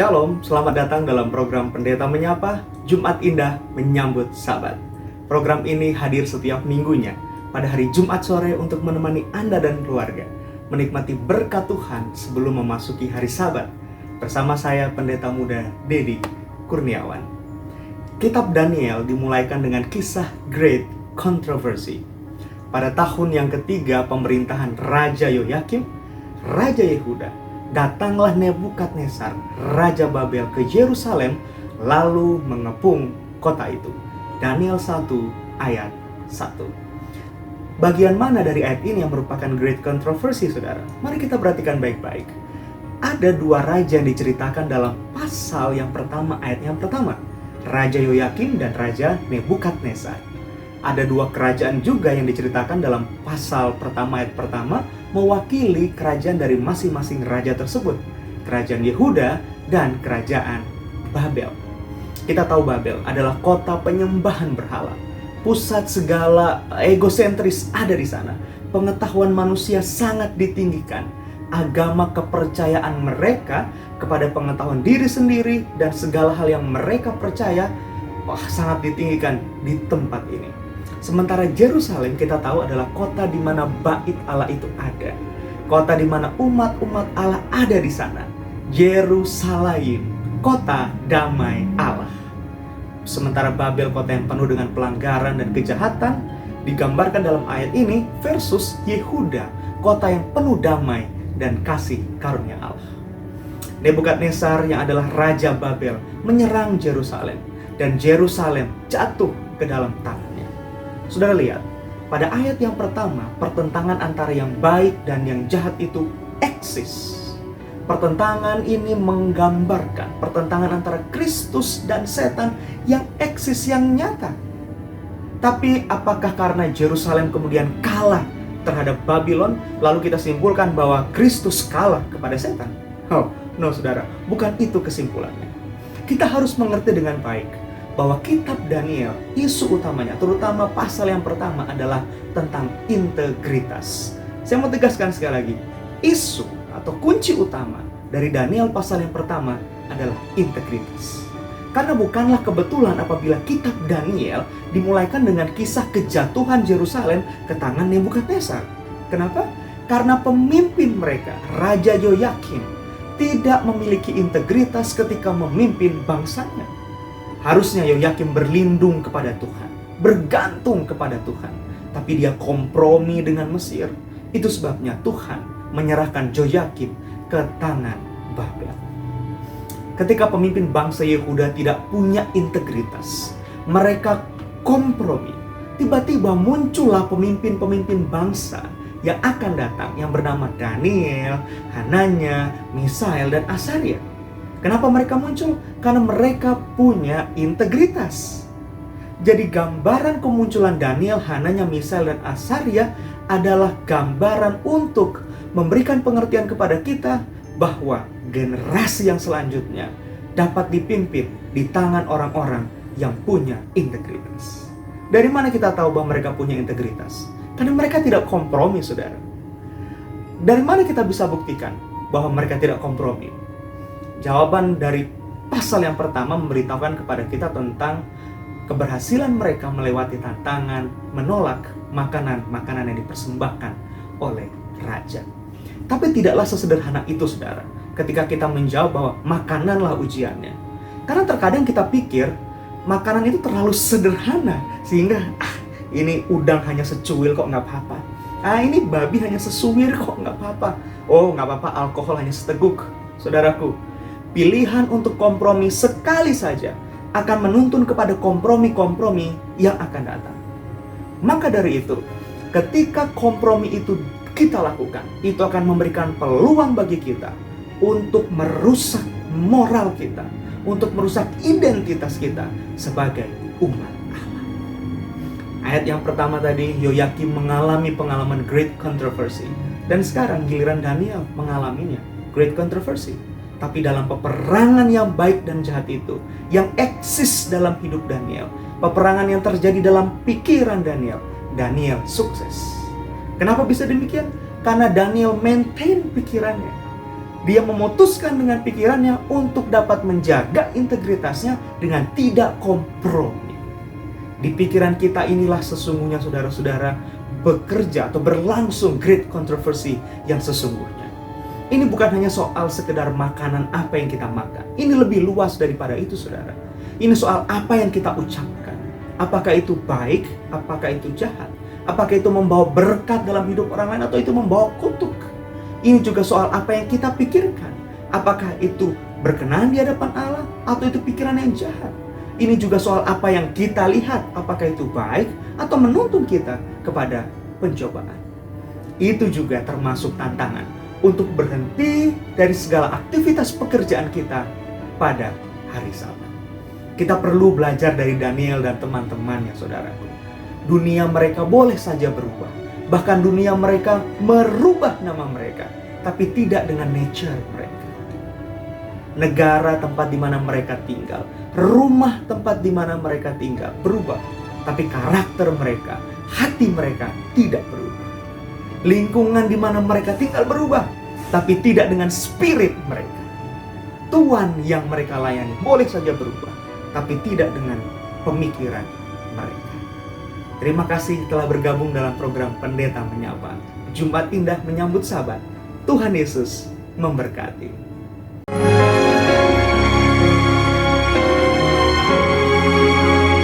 Shalom, selamat datang dalam program Pendeta Menyapa, Jumat Indah Menyambut Sabat. Program ini hadir setiap minggunya pada hari Jumat sore untuk menemani Anda dan keluarga menikmati berkat Tuhan sebelum memasuki hari Sabat. Bersama saya Pendeta Muda Dedi Kurniawan. Kitab Daniel dimulaikan dengan kisah Great Controversy. Pada tahun yang ketiga pemerintahan Raja Yoyakim, Raja Yehuda, datanglah Nebukadnezar, Raja Babel ke Yerusalem, lalu mengepung kota itu. Daniel 1 ayat 1. Bagian mana dari ayat ini yang merupakan Great Controversy, saudara? Mari kita perhatikan baik-baik. Ada dua raja yang diceritakan dalam pasal yang pertama, ayat yang pertama. Raja Yoyakim dan Raja Nebukadnezar. Ada dua kerajaan juga yang diceritakan dalam pasal pertama, ayat pertama, mewakili kerajaan dari masing-masing raja tersebut. Kerajaan Yehuda dan kerajaan Babel. Kita tahu Babel adalah kota penyembahan berhala. Pusat segala egosentris ada di sana. Pengetahuan manusia sangat ditinggikan. Agama kepercayaan mereka kepada pengetahuan diri sendiri dan segala hal yang mereka percaya sangat ditinggikan di tempat ini. Sementara Yerusalem kita tahu adalah kota di mana bait Allah itu ada. Kota di mana umat-umat Allah ada di sana. Yerusalem, kota damai Allah. Sementara Babel, kota yang penuh dengan pelanggaran dan kejahatan, digambarkan dalam ayat ini versus Yehuda, kota yang penuh damai dan kasih karunia Allah. Nebukadnezar yang adalah Raja Babel menyerang Yerusalem dan Yerusalem jatuh ke dalam tangannya. Saudara lihat, pada ayat yang pertama, pertentangan antara yang baik dan yang jahat itu eksis. Pertentangan ini menggambarkan pertentangan antara Kristus dan setan yang eksis, yang nyata. Tapi apakah karena Yerusalem kemudian kalah terhadap Babylon, lalu kita simpulkan bahwa Kristus kalah kepada setan? Oh, no saudara, bukan itu kesimpulannya. Kita harus mengerti dengan baik bahwa kitab Daniel, isu utamanya, terutama pasal yang pertama adalah tentang integritas. Saya mau tegaskan sekali lagi, isu atau kunci utama dari Daniel pasal yang pertama adalah integritas. Karena bukanlah kebetulan apabila kitab Daniel dimulaikan dengan kisah kejatuhan Yerusalem ke tangan Nebukadnezar. Kenapa? Karena pemimpin mereka, Raja Yoyakim, tidak memiliki integritas ketika memimpin bangsanya. Harusnya Yoyakim berlindung kepada Tuhan, bergantung kepada Tuhan. Tapi dia kompromi dengan Mesir. Itu sebabnya Tuhan menyerahkan Yoyakim ke tangan Babel. Ketika pemimpin bangsa Yehuda tidak punya integritas, mereka kompromi. Tiba-tiba muncullah pemimpin-pemimpin bangsa yang akan datang yang bernama Daniel, Hananya, Misael, dan Asaria. Kenapa mereka muncul? Karena mereka punya integritas. Jadi gambaran kemunculan Daniel, Hananya, Misael, dan Asaria adalah gambaran untuk memberikan pengertian kepada kita bahwa generasi yang selanjutnya dapat dipimpin di tangan orang-orang yang punya integritas. Dari mana kita tahu bahwa mereka punya integritas? Karena mereka tidak kompromi, saudara. Dari mana kita bisa buktikan bahwa mereka tidak kompromi? Jawaban dari pasal yang pertama memberitahukan kepada kita tentang keberhasilan mereka melewati tantangan, menolak makanan-makanan yang dipersembahkan oleh raja. Tapi tidaklah sesederhana itu, saudara, ketika kita menjawab bahwa makananlah ujiannya. Karena terkadang kita pikir makanan itu terlalu sederhana, sehingga ini udang hanya secuil kok nggak apa-apa. Ini babi hanya sesuwir kok nggak apa-apa. Oh nggak apa-apa, alkohol hanya seteguk. Saudaraku, pilihan untuk kompromi sekali saja akan menuntun kepada kompromi-kompromi yang akan datang. Maka dari itu, ketika kompromi itu kita lakukan, itu akan memberikan peluang bagi kita untuk merusak moral kita, untuk merusak identitas kita sebagai umat Allah. Ayat yang pertama tadi, Yoyakim mengalami pengalaman Great Controversy. Dan sekarang giliran Daniel mengalaminya, Great Controversy. Tapi dalam peperangan yang baik dan jahat itu, yang eksis dalam hidup Daniel, peperangan yang terjadi dalam pikiran Daniel, Daniel sukses. Kenapa bisa demikian? Karena Daniel maintain pikirannya. Dia memutuskan dengan pikirannya untuk dapat menjaga integritasnya dengan tidak kompromi. Di pikiran kita inilah sesungguhnya saudara-saudara bekerja atau berlangsung great controversy yang sesungguhnya. Ini bukan hanya soal sekedar makanan apa yang kita makan. Ini lebih luas daripada itu, saudara. Ini soal apa yang kita ucapkan. Apakah itu baik? Apakah itu jahat? Apakah itu membawa berkat dalam hidup orang lain atau itu membawa kutuk? Ini juga soal apa yang kita pikirkan. Apakah itu berkenan di hadapan Allah atau itu pikiran yang jahat? Ini juga soal apa yang kita lihat. Apakah itu baik atau menuntun kita kepada pencobaan? Itu juga termasuk tantangan untuk berhenti dari segala aktivitas pekerjaan kita pada hari Sabat. Kita perlu belajar dari Daniel dan teman-temannya, saudaraku. Dunia mereka boleh saja berubah. Bahkan dunia mereka merubah nama mereka, tapi tidak dengan nature mereka. Negara tempat di mana mereka tinggal, rumah tempat di mana mereka tinggal berubah, tapi karakter mereka, hati mereka tidak berubah. Lingkungan di mana mereka tinggal berubah, tapi tidak dengan spirit mereka. Tuhan yang mereka layani boleh saja berubah, tapi tidak dengan pemikiran mereka. Terima kasih telah bergabung dalam program Pendeta Menyapa. Jumat indah menyambut Sabat. Tuhan Yesus memberkati.